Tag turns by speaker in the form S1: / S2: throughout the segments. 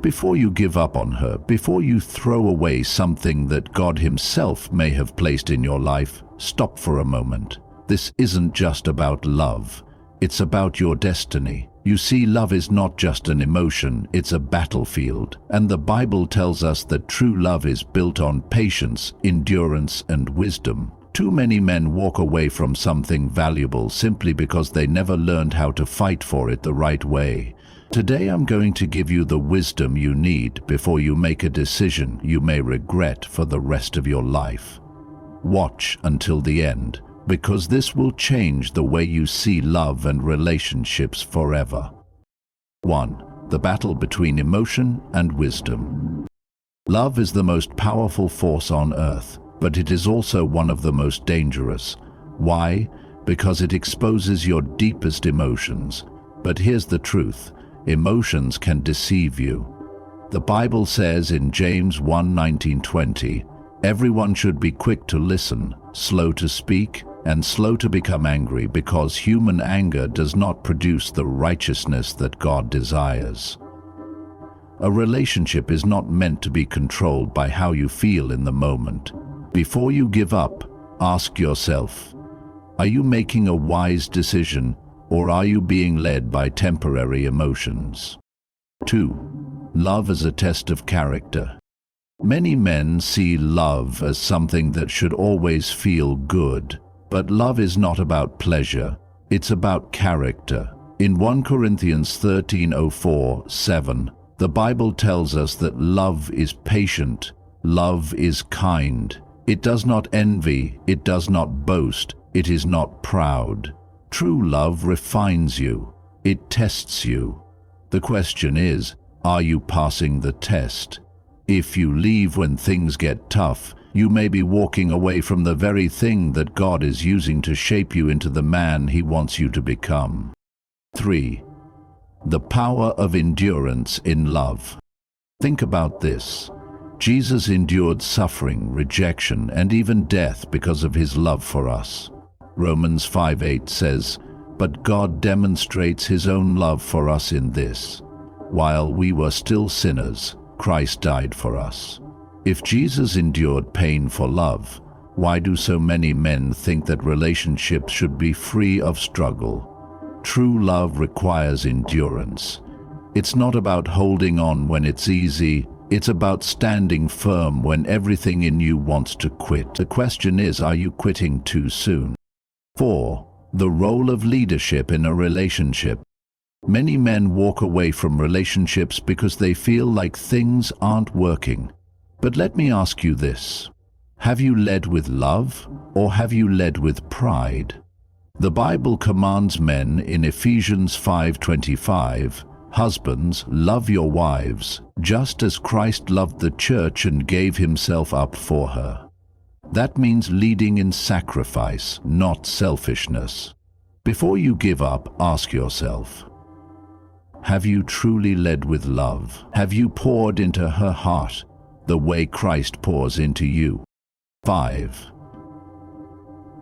S1: Before you give up on her, before you throw away something that God Himself may have placed in your life, stop for a moment. This isn't just about love. It's about your destiny. You see, love is not just an emotion, it's a battlefield. And the Bible tells us that true love is built on patience, endurance, and wisdom. Too many men walk away from something valuable simply because they never learned how to fight for it the right way. Today I'm going to give you the wisdom you need before you make a decision you may regret for the rest of your life. Watch until the end, because this will change the way you see love and relationships forever. 1. The battle between emotion and wisdom. Love is the most powerful force on earth, but it is also one of the most dangerous. Why? Because it exposes your deepest emotions. But here's the truth. Emotions can deceive you. The Bible says in James 1:19-20, everyone should be quick to listen, slow to speak, and slow to become angry, because human anger does not produce the righteousness that God desires. A relationship is not meant to be controlled by how you feel in the moment. Before you give up, ask yourself, are you making a wise decision, or are you being led by temporary emotions? 2. Love as a test of character. Many men see love as something that should always feel good, but love is not about pleasure, it's about character. In 1 Corinthians 13:04-7, the Bible tells us that love is patient, love is kind, it does not envy, it does not boast, it is not proud. True love refines you. It tests you. The question is, are you passing the test? If you leave when things get tough, you may be walking away from the very thing that God is using to shape you into the man He wants you to become. 3. The power of endurance in love. Think about this. Jesus endured suffering, rejection, and even death because of His love for us. Romans 5:8 says, but God demonstrates His own love for us in this. While we were still sinners, Christ died for us. If Jesus endured pain for love, why do so many men think that relationships should be free of struggle? True love requires endurance. It's not about holding on when it's easy, it's about standing firm when everything in you wants to quit. The question is, are you quitting too soon? 4. The role of leadership in a relationship. Many men walk away from relationships because they feel like things aren't working. But let me ask you this. Have you led with love, or have you led with pride? The Bible commands men in Ephesians 5:25, husbands, love your wives, just as Christ loved the church and gave Himself up for her. That means leading in sacrifice, not selfishness. Before you give up, ask yourself, have you truly led with love? Have you poured into her heart the way Christ pours into you? 5.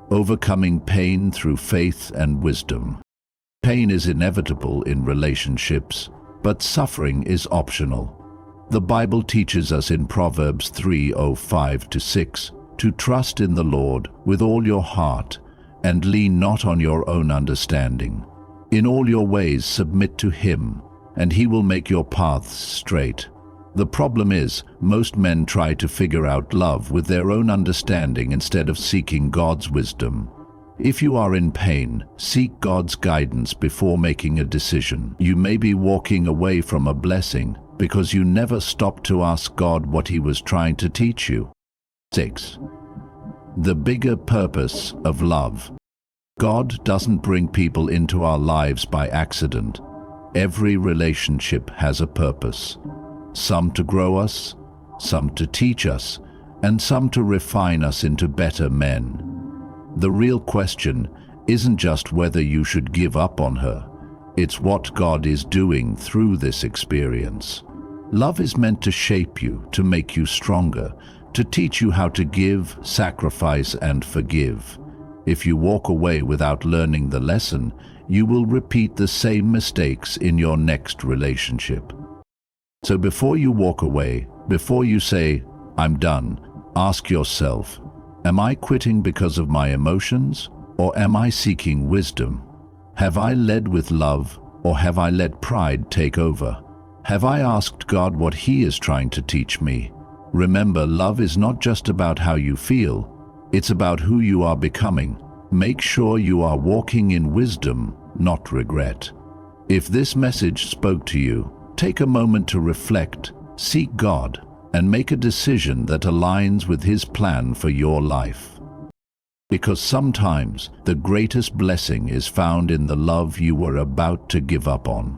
S1: Overcoming pain through faith and wisdom. Pain is inevitable in relationships, but suffering is optional. The Bible teaches us in Proverbs 3:5-6 to trust in the Lord with all your heart and lean not on your own understanding. In all your ways submit to Him, and He will make your paths straight. The problem is, most men try to figure out love with their own understanding instead of seeking God's wisdom. If you are in pain, seek God's guidance before making a decision. You may be walking away from a blessing because you never stopped to ask God what He was trying to teach you. 6. The bigger purpose of love. God doesn't bring people into our lives by accident. Every relationship has a purpose. Some to grow us, some to teach us, and some to refine us into better men. The real question isn't just whether you should give up on her. It's what God is doing through this experience. Love is meant to shape you, to make you stronger, to teach you how to give, sacrifice, and forgive. If you walk away without learning the lesson, you will repeat the same mistakes in your next relationship. So before you walk away, before you say, "I'm done," ask yourself, am I quitting because of my emotions, or am I seeking wisdom? Have I led with love, or have I let pride take over? Have I asked God what He is trying to teach me? Remember, love is not just about how you feel, it's about who you are becoming. Make sure you are walking in wisdom, not regret. If this message spoke to you, take a moment to reflect, seek God, and make a decision that aligns with His plan for your life. Because sometimes the greatest blessing is found in the love you were about to give up on.